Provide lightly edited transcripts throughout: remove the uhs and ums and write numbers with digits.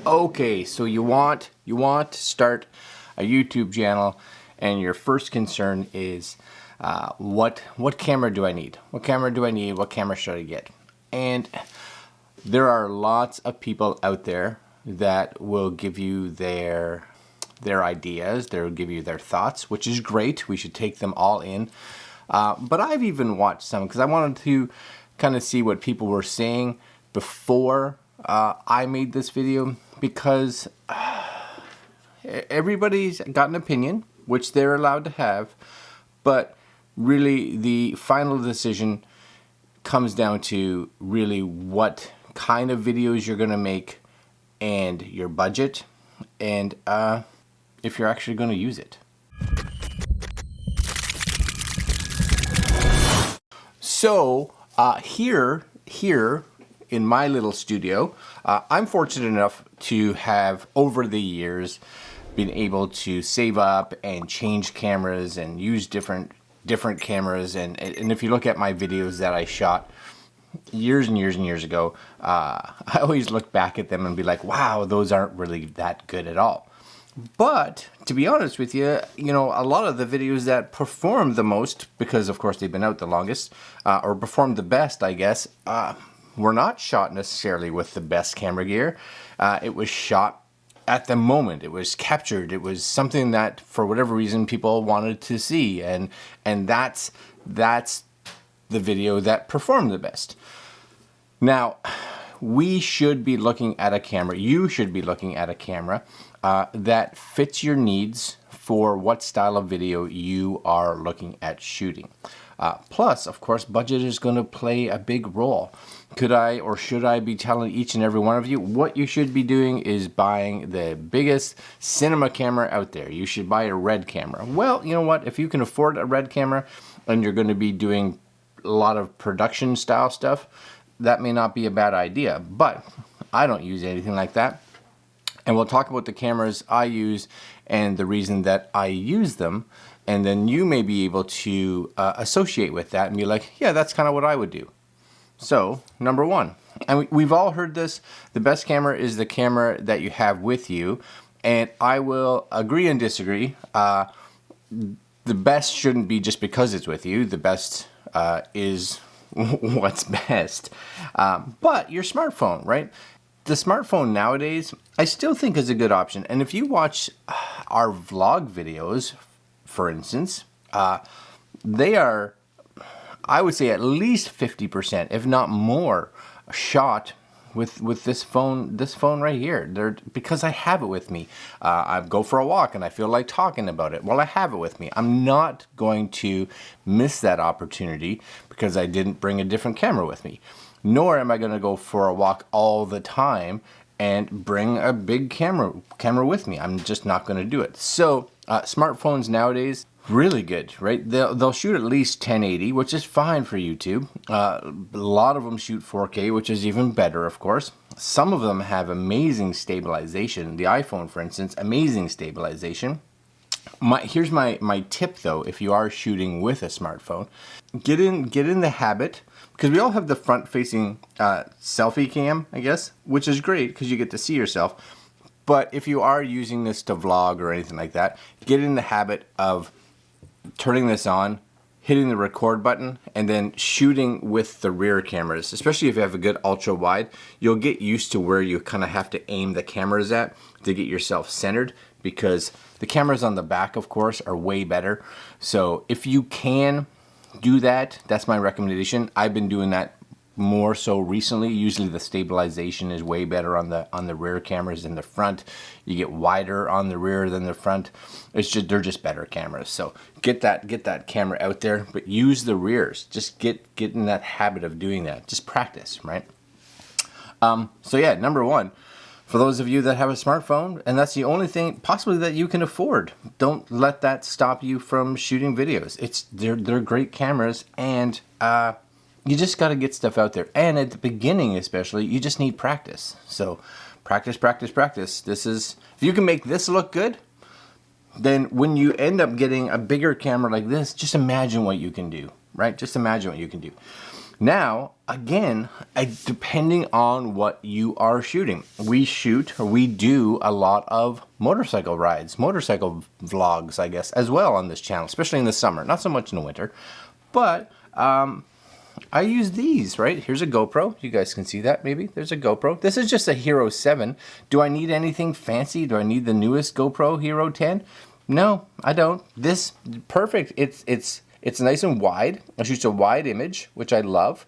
Okay, so you want to start a YouTube channel, and your first concern is what camera do I need? What camera do I need? What camera should I get? And there are lots of people out there that will give you their ideas. They'll give you their thoughts, which is great. We should take them all in. But I've even watched some because I wanted to kind of see what people were saying before I made this video, because everybody's got an opinion, which they're allowed to have, but really the final decision comes down to really what kind of videos you're going to make and your budget, and if you're actually going to use it. So here in my little studio, I'm fortunate enough to have over the years been able to save up and change cameras and use different cameras, and if you look at my videos that I shot years and years and years ago, I always look back at them and be like, wow, those aren't really that good at all. But to be honest with you, a lot of the videos that perform the most, because of course they've been out the longest, or performed the best, I guess, were not shot necessarily with the best camera gear. It was shot at the moment. It was captured. It was something that, for whatever reason, people wanted to see, and that's the video that performed the best. Now, we should be looking at a camera. You should be looking at a camera that fits your needs for what style of video you are looking at shooting. Plus, of course, budget is going to play a big role. Could I or should I be telling each and every one of you what you should be doing is buying the biggest cinema camera out there? You should buy a RED camera. Well, you know what? If you can afford a RED camera and you're going to be doing a lot of production style stuff, that may not be a bad idea. But I don't use anything like that. And we'll talk about the cameras I use and the reason that I use them. And then you may be able to associate with that and be like, yeah, that's kind of what I would do. So, number one, and we've all heard this, the best camera is the camera that you have with you. And I will agree and disagree. The best shouldn't be just because it's with you. The best is what's best. But your smartphone, right? The smartphone nowadays, I still think is a good option. And if you watch our vlog videos, for instance, they are, I would say, at least 50%, if not more, shot with this phone right here. Because I have it with me. I go for a walk and I feel like talking about it. Well, I have it with me. I'm not going to miss that opportunity because I didn't bring a different camera with me. Nor am I going to go for a walk all the time and bring a big camera with me. I'm just not going to do it. So smartphones nowadays, really good, right? They'll shoot at least 1080, which is fine for YouTube. A lot of them shoot 4K, which is even better, of course. Some of them have amazing stabilization. The iPhone, for instance, amazing stabilization. Here's my tip though, if you are shooting with a smartphone, get in the habit, because we all have the front-facing selfie cam, I guess, which is great because you get to see yourself. But if you are using this to vlog or anything like that, get in the habit of turning this on, hitting the record button, and then shooting with the rear cameras. Especially if you have a good ultra wide, you'll get used to where you kind of have to aim the cameras at to get yourself centered, because the cameras on the back, of course, are way better. So if you can do that, that's my recommendation. I've been doing that more so recently. Usually the stabilization is way better on the rear cameras than the front. You get wider on the rear than the front. They're just better cameras. So get that camera out there, but use the rears. Just get in that habit of doing that. Just practice, right? So yeah, number one, for those of you that have a smartphone, and that's the only thing possibly that you can afford, don't let that stop you from shooting videos. They're great cameras, and you just got to get stuff out there. And at the beginning especially, you just need practice. So practice. If you can make this look good, then when you end up getting a bigger camera like this, just imagine what you can do, right? Just imagine what you can do. Now, again, depending on what you are shooting, we do a lot of motorcycle rides, motorcycle vlogs, I guess, as well on this channel, especially in the summer, not so much in the winter, but I use these, right? Here's a GoPro. You guys can see that maybe. There's a GoPro. This is just a Hero 7. Do I need anything fancy? Do I need the newest GoPro Hero 10? No, I don't. This, perfect. It's nice and wide. It shoots a wide image, which I love.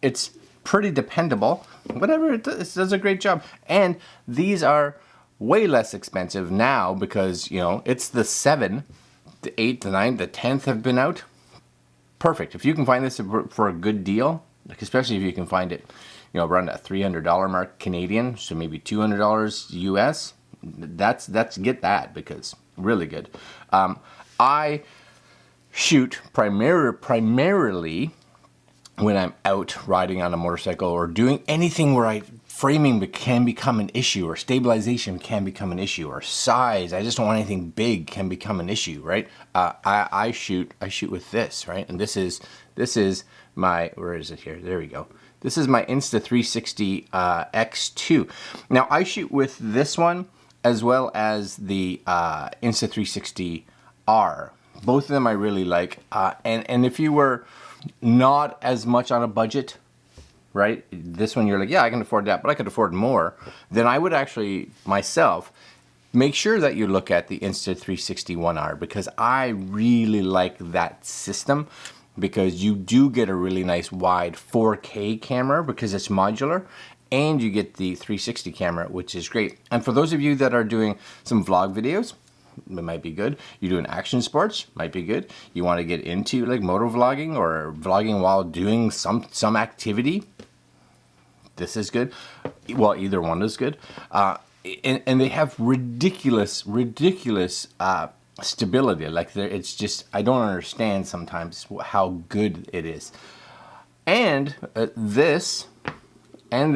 It's pretty dependable. Whatever, it does a great job. And these are way less expensive now because, you know, it's the 7, the 8, the 9, the 10th have been out. Perfect. If you can find this for a good deal, like especially if you can find it, you know, around that $300 mark Canadian, so maybe $200 US, that's get that because really good. I shoot primarily when I'm out riding on a motorcycle or doing anything where framing can become an issue, or stabilization can become an issue, or size, I just don't want anything big, can become an issue, right? I shoot with this, right? And this is my, where is it here? There we go. This is my Insta360 X2. Now I shoot with this one as well as the Insta360 R. Both of them I really like. And if you were not as much on a budget, right? This one you're like, yeah, I can afford that, but I could afford more. Then I would actually, myself, make sure that you look at the Insta360 One R, because I really like that system, because you do get a really nice wide 4K camera because it's modular, and you get the 360 camera, which is great. And for those of you that are doing some vlog videos, it might be good. You're doing action sports, might be good. You want to get into like motor vlogging or vlogging while doing some activity, this is good. Well, either one is good. And they have ridiculous stability. Like it's just, I don't understand sometimes how good it is. And this and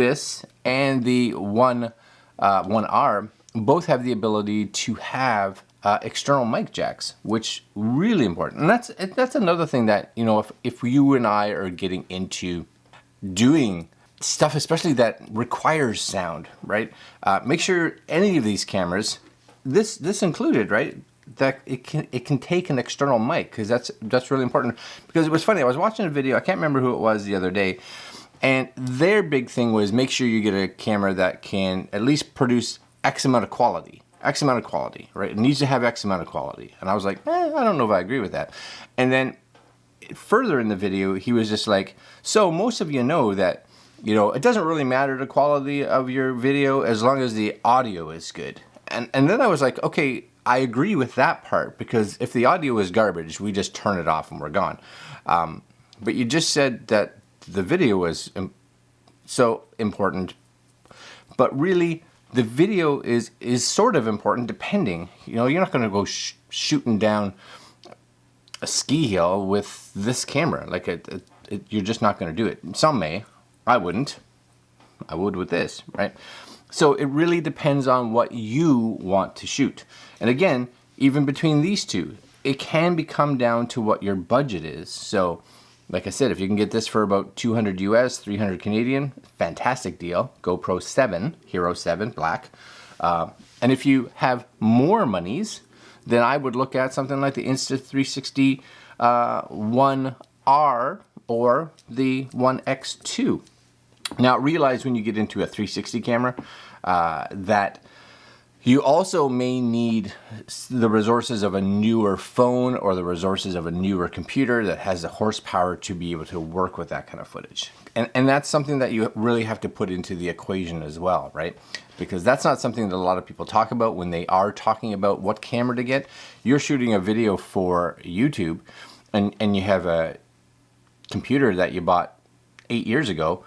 the One R both have the ability to have external mic jacks, which really important. And that's another thing that, you know, if you and I are getting into doing stuff, especially that requires sound, right? Make sure any of these cameras, this included, right, that it can take an external mic, because that's really important. Because it was funny, I was watching a video, I can't remember who it was the other day, and their big thing was make sure you get a camera that can at least produce X amount of quality, right? It needs to have X amount of quality. And I was like, I don't know if I agree with that. And then further in the video, he was just like, so most of you know that, you know, it doesn't really matter the quality of your video as long as the audio is good. And then I was like, okay, I agree with that part, because if the audio is garbage, we just turn it off and we're gone. But you just said that the video was so important, but really, the video is sort of important depending. You know, you're not going to go shooting down a ski hill with this camera. Like, you're just not going to do it. Some may. I wouldn't. I would with this, right? So it really depends on what you want to shoot. And again, even between these two, it can come down to what your budget is. So, like I said, if you can get this for about 200 US, 300 Canadian, fantastic deal. GoPro 7, Hero 7, black. And if you have more monies, then I would look at something like the Insta360 One R or the One X2. Now, realize when you get into a 360 camera that you also may need the resources of a newer phone or the resources of a newer computer that has the horsepower to be able to work with that kind of footage. And that's something that you really have to put into the equation as well, right? Because that's not something that a lot of people talk about when they are talking about what camera to get. You're shooting a video for YouTube and you have a computer that you bought 8 years ago.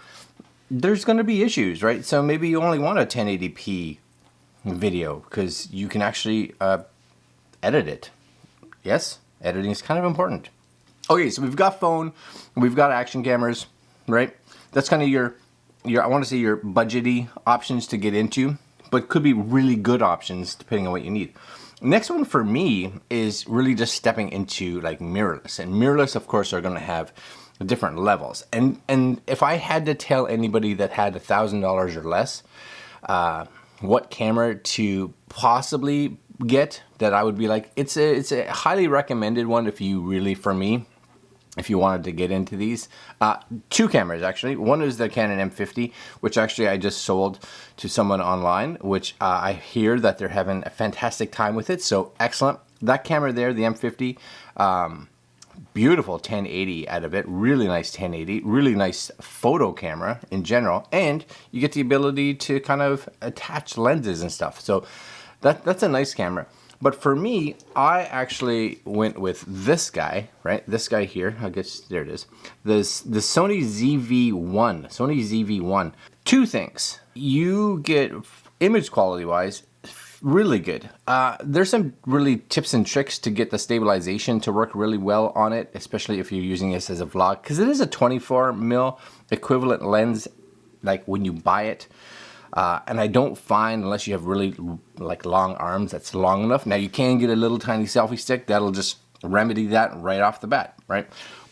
There's going to be issues, right? So maybe you only want a 1080p video because you can actually edit it. Yes, editing is kind of important. Okay, so we've got phone, we've got action cameras, right? That's kind of your I want to say your budgety options to get into, but could be really good options depending on what you need. Next one for me is really just stepping into like mirrorless. And mirrorless, of course, are going to have different levels. And if I had to tell anybody that had $1,000 or less what camera to possibly get, that I would be like, it's a highly recommended one if you really, for me, if you wanted to get into these. Two cameras actually. One is the Canon M50, which actually I just sold to someone online, which I hear that they're having a fantastic time with it, so excellent. That camera there, the M50, beautiful 1080 out of it, really nice 1080, really nice photo camera in general, and you get the ability to kind of attach lenses and stuff, so that's a nice camera. But for me, I actually went with this guy, right? This guy here, I guess, there it is. The Sony ZV-1. Two things. You get, image quality-wise, really good. There's some really tips and tricks to get the stabilization to work really well on it, especially if you're using this as a vlog, because it is a 24mm equivalent lens, like when you buy it. And I don't find, unless you have really like long arms, that's long enough. Now you can get a little tiny selfie stick that'll just remedy that right off the bat, right?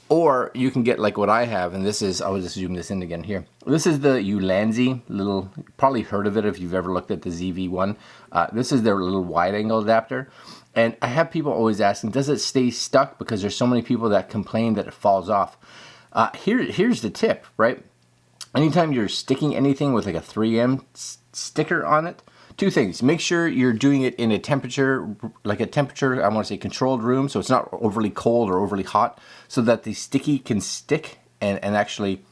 Or you can get like what I have, and this is, I'll just zoom this in again here. This is the Ulanzi little, probably heard of it if you've ever looked at the ZV-1. This is their little wide angle adapter. And I have people always asking, does it stay stuck? Because there's so many people that complain that it falls off. Here's the tip, right? Anytime you're sticking anything with like a 3M sticker on it, two things. Make sure you're doing it in a temperature, like a temperature, I want to say controlled room, so it's not overly cold or overly hot, so that the sticky can stick and actually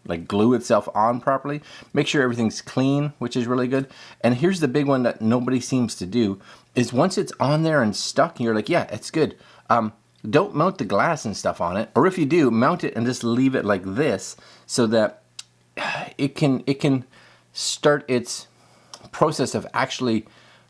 like glue itself on properly. Make sure everything's clean, which is really good. And here's the big one that nobody seems to do, is once it's on there and stuck, and you're like, yeah, it's good. Don't mount the glass and stuff on it, or if you do, mount it and just leave it like this, so that it can start its process of actually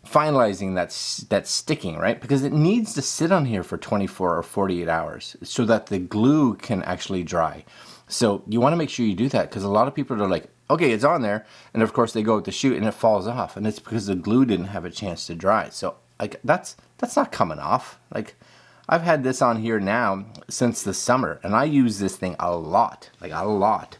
finalizing that sticking, right? Because it needs to sit on here for 24 or 48 hours so that the glue can actually dry. So you want to make sure you do that, because a lot of people are like, okay, it's on there, and of course they go to shoot and it falls off, and it's because the glue didn't have a chance to dry. So like that's not coming off. Like, I've had this on here now since the summer, and I use this thing a lot, like a lot.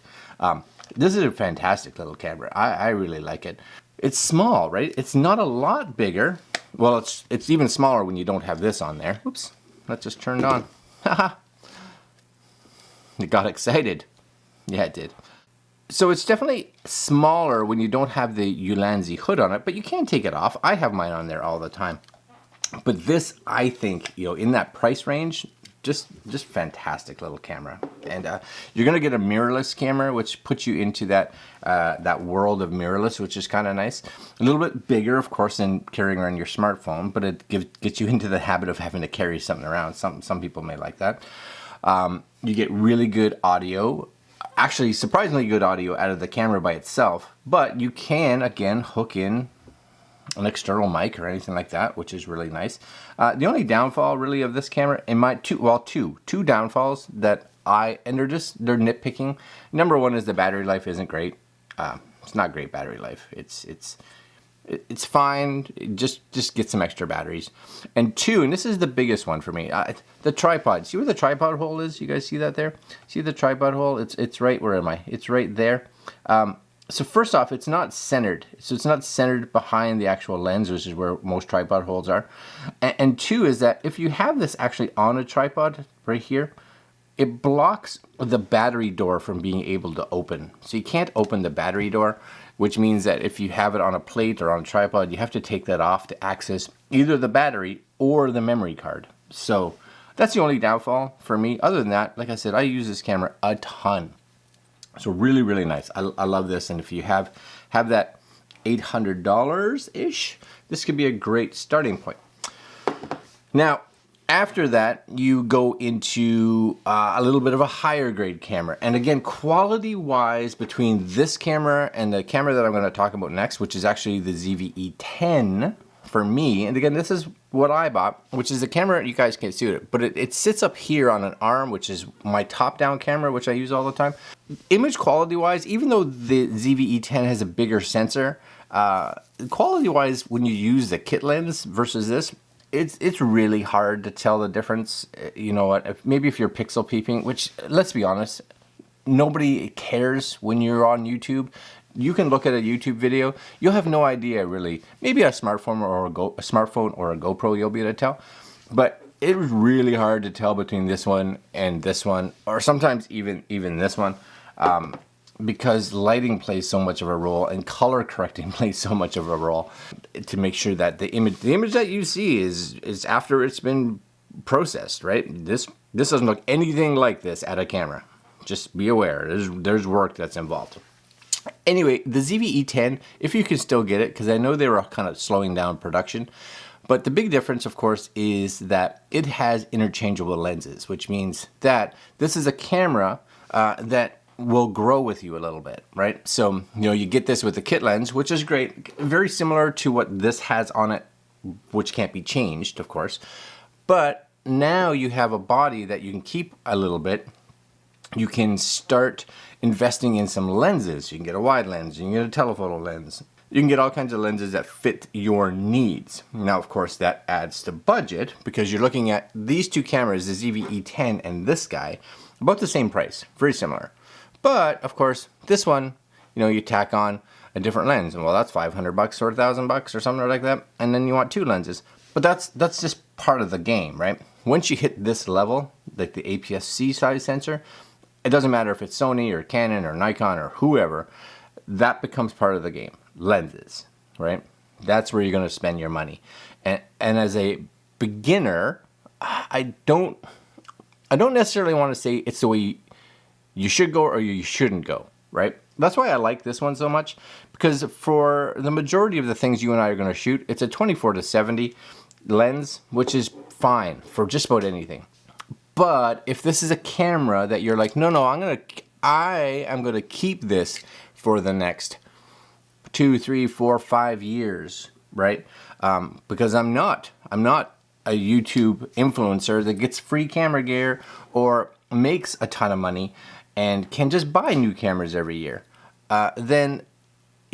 This is a fantastic little camera. I really like it. It's small, right? It's not a lot bigger. Well, it's even smaller when you don't have this on there. Oops, that just turned on. Haha. It got excited. Yeah, it did. So it's definitely smaller when you don't have the Ulanzi hood on it, but you can take it off. I have mine on there all the time. But this, I think, you know, in that price range, just fantastic little camera. And you're gonna get a mirrorless camera, which puts you into that that world of mirrorless, which is kind of nice. A little bit bigger, of course, than carrying around your smartphone, but it gets you into the habit of having to carry something around. Some people may like that. You get really good audio, actually surprisingly good audio out of the camera by itself, but you can, again, hook in an external mic or anything like that, which is really nice. The only downfall really of this camera, in my two downfalls that and they're nitpicking. Number one is the battery life isn't great. It's not great battery life. It's fine. Just get some extra batteries. And two, and this is the biggest one for me, the tripod. See where the tripod hole is? You guys see that there? See the tripod hole? It's right, where am I? It's right there. So first off, it's not centered. So it's not centered behind the actual lens, which is where most tripod holes are. And two is that if you have this actually on a tripod right here, it blocks the battery door from being able to open. So you can't open the battery door, which means that if you have it on a plate or on a tripod, you have to take that off to access either the battery or the memory card. So that's the only downfall for me. Other than that, like I said, I use this camera a ton. So really, really nice. I love this, and if you have that $800-ish, this could be a great starting point. Now, after that, you go into a little bit of a higher grade camera. And again, quality-wise, between this camera and the camera that I'm going to talk about next, which is actually the ZV-E10 for me, and again, this is what I bought, which is a camera, you guys can't see it, but it sits up here on an arm, which is my top-down camera, which I use all the time. Image quality-wise, even though the ZV-E10 has a bigger sensor, quality-wise, when you use the kit lens versus this, it's really hard to tell the difference. You know what, maybe if you're pixel peeping, which, let's be honest, nobody cares when you're on YouTube. You can look at a YouTube video, you'll have no idea really. Maybe a smartphone or a GoPro you'll be able to tell, but it was really hard to tell between this one and this one, or sometimes even this one, because lighting plays so much of a role and color correcting plays so much of a role to make sure that the image that you see is after it's been processed, right? This doesn't look anything like this at a camera. Just be aware, there's work that's involved. Anyway, the ZV-E10, if you can still get it, because I know they were kind of slowing down production, but the big difference, of course, is that it has interchangeable lenses, which means that this is a camera that will grow with you a little bit, right? So, you get this with the kit lens, which is great, very similar to what this has on it, which can't be changed, of course. But now you have a body that you can keep a little bit. You can start investing in some lenses. You can get a wide lens, you can get a telephoto lens. You can get all kinds of lenses that fit your needs. Now, of course, that adds to budget because you're looking at these two cameras, the ZV-E10 and this guy, about the same price, very similar. But, of course, this one, you tack on a different lens. And well, that's $500 or $1,000 or something like that. And then you want two lenses. But that's just part of the game, right? Once you hit this level, like the APS-C size sensor, it doesn't matter if it's Sony or Canon or Nikon or whoever, that becomes part of the game. Lenses, right? That's where you're going to spend your money. And as a beginner, I don't necessarily want to say it's the way you should go or you shouldn't go, right? That's why I like this one so much, because for the majority of the things you and I are going to shoot, it's a 24-70 lens, which is fine for just about anything. But if this is a camera that you're like, no, I am gonna keep this for the next 2, 3, 4, 5 years, right? Because I'm not a YouTube influencer that gets free camera gear or makes a ton of money and can just buy new cameras every year. Then,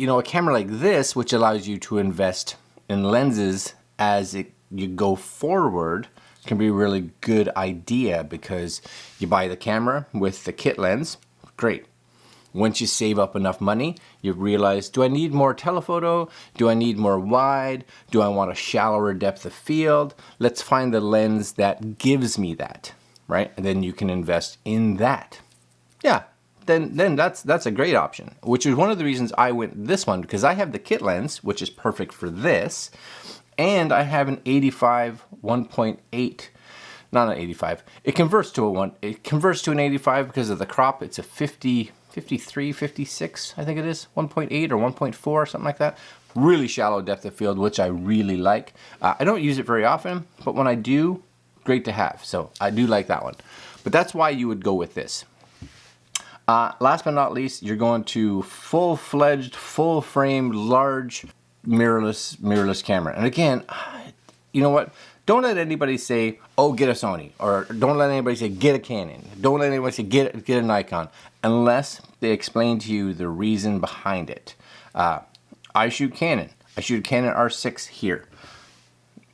a camera like this, which allows you to invest in lenses as you go forward, can be a really good idea because you buy the camera with the kit lens, great. Once you save up enough money, you realize, do I need more telephoto? Do I need more wide? Do I want a shallower depth of field? Let's find the lens that gives me that, right? And then you can invest in that. Yeah, then that's a great option, which is one of the reasons I went this one, because I have the kit lens, which is perfect for this. And I have an 85 1.8, not an 85. It converts to an 85 because of the crop. It's a 50, 53, 56, I think it is, 1.8 or 1.4, something like that. Really shallow depth of field, which I really like. I don't use it very often, but when I do, great to have. So I do like that one. But that's why you would go with this. Last but not least, you're going to full-fledged, full-frame, large mirrorless camera. And again, you know what? Don't let anybody say, oh, get a Sony. Or don't let anybody say, get a Canon. Don't let anybody say, get a Nikon. Unless they explain to you the reason behind it. I shoot Canon. I shoot a Canon R6 here.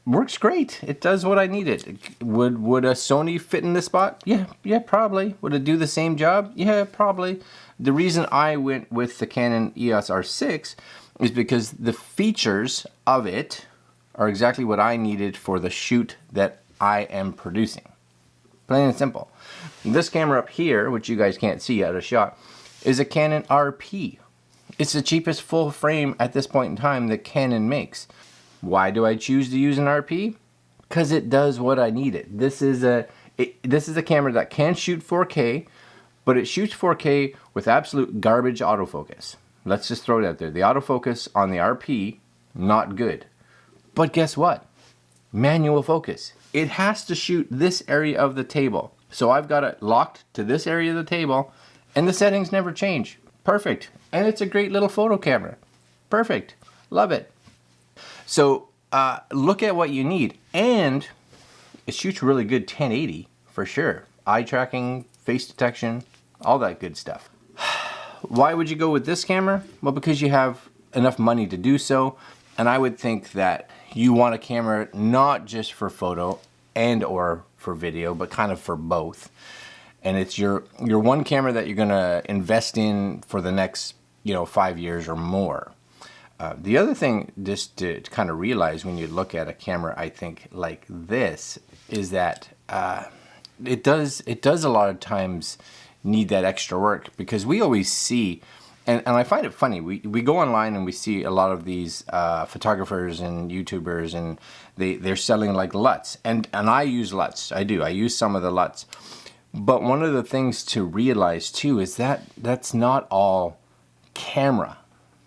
Works great. It does what I need it. Would a Sony fit in this spot? Yeah, probably. Would it do the same job? Yeah, probably. The reason I went with the Canon EOS R6 is because the features of it are exactly what I needed for the shoot that I am producing. Plain and simple. This camera up here, which you guys can't see out of shot, is a Canon RP. It's the cheapest full frame at this point in time that Canon makes. Why do I choose to use an RP? Because it does what I need it. This is a camera that can shoot 4K, but it shoots 4K with absolute garbage autofocus. Let's just throw it out there. The autofocus on the RP, not good. But guess what? Manual focus. It has to shoot this area of the table. So I've got it locked to this area of the table, and the settings never change. Perfect. And it's a great little photo camera. Perfect. Love it. So look at what you need. And it shoots really good 1080 for sure. Eye tracking, face detection, all that good stuff. Why would you go with this camera? Well, because you have enough money to do so. And I would think that you want a camera not just for photo and or for video, but kind of for both. and it's your one camera that you're gonna invest in for the next 5 years or more. The other thing just to kind of realize when you look at a camera, I think like this, is that it does a lot of times need that extra work, because we always see, and I find it funny, we go online and we see a lot of these photographers and YouTubers, and they're selling like LUTs, and I use LUTs. I use some of the LUTs, but one of the things to realize too is that that's not all camera,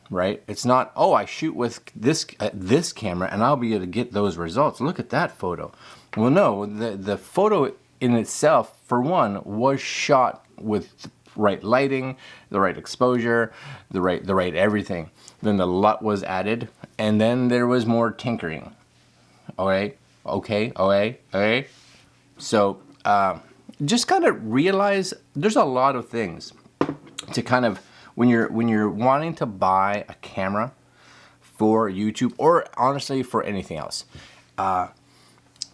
right? It's not, oh, I shoot with this camera and I'll be able to get those results. Look at that photo. Well, no, the photo in itself, for one, was shot with the right lighting, the right exposure, the right everything. Then the LUT was added, and then there was more tinkering. Okay. So just kind of realize there's a lot of things to kind of, when you're wanting to buy a camera for YouTube, or honestly for anything else,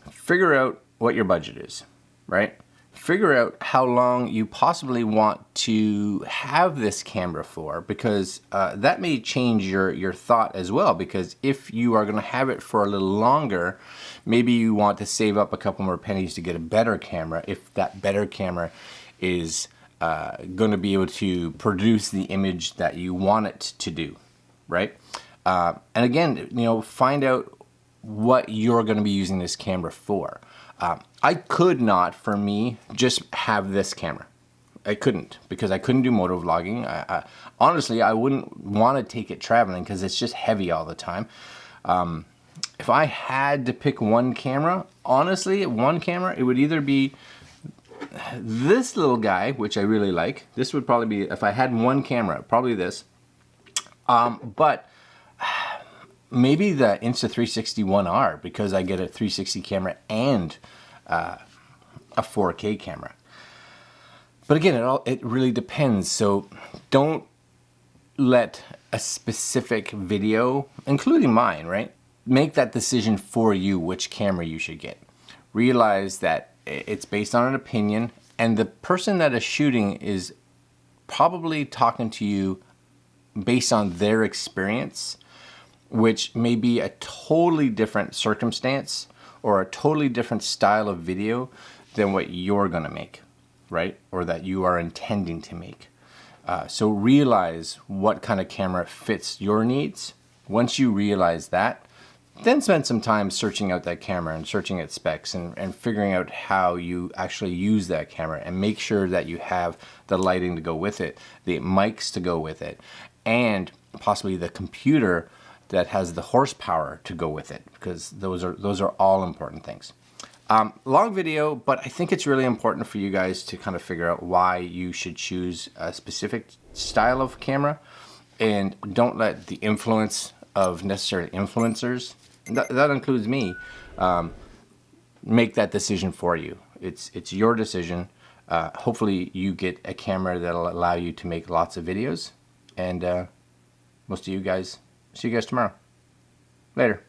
figure out what your budget is, right? Figure out how long you possibly want to have this camera for, because that may change your thought as well, because if you are going to have it for a little longer, maybe you want to save up a couple more pennies to get a better camera, if that better camera is going to be able to produce the image that you want it to do, right? And again, find out what you're going to be using this camera for. I could not, for me, just have this camera. I couldn't, because I couldn't do moto vlogging. Honestly, I wouldn't want to take it traveling because it's just heavy all the time. If I had to pick one camera, honestly, it would either be this little guy, which I really like. This would probably be, if I had one camera, probably this. But maybe the Insta360 One R, because I get a 360 camera and a 4K camera. But again, it really depends. So don't let a specific video, including mine, right, make that decision for you which camera you should get. Realize that it's based on an opinion, and the person that is shooting is probably talking to you based on their experience, which may be a totally different circumstance or a totally different style of video than what you're gonna make, right? Or that you are intending to make. So realize what kind of camera fits your needs. Once you realize that, then spend some time searching out that camera and searching its specs and figuring out how you actually use that camera, and make sure that you have the lighting to go with it, the mics to go with it, and possibly the computer that has the horsepower to go with it, because those are all important things. Long video, but I think it's really important for you guys to kind of figure out why you should choose a specific style of camera, and don't let the influence of necessary influencers, that includes me, make that decision for you. It's your decision. Hopefully you get a camera that'll allow you to make lots of videos, and we'll see you guys tomorrow. Later.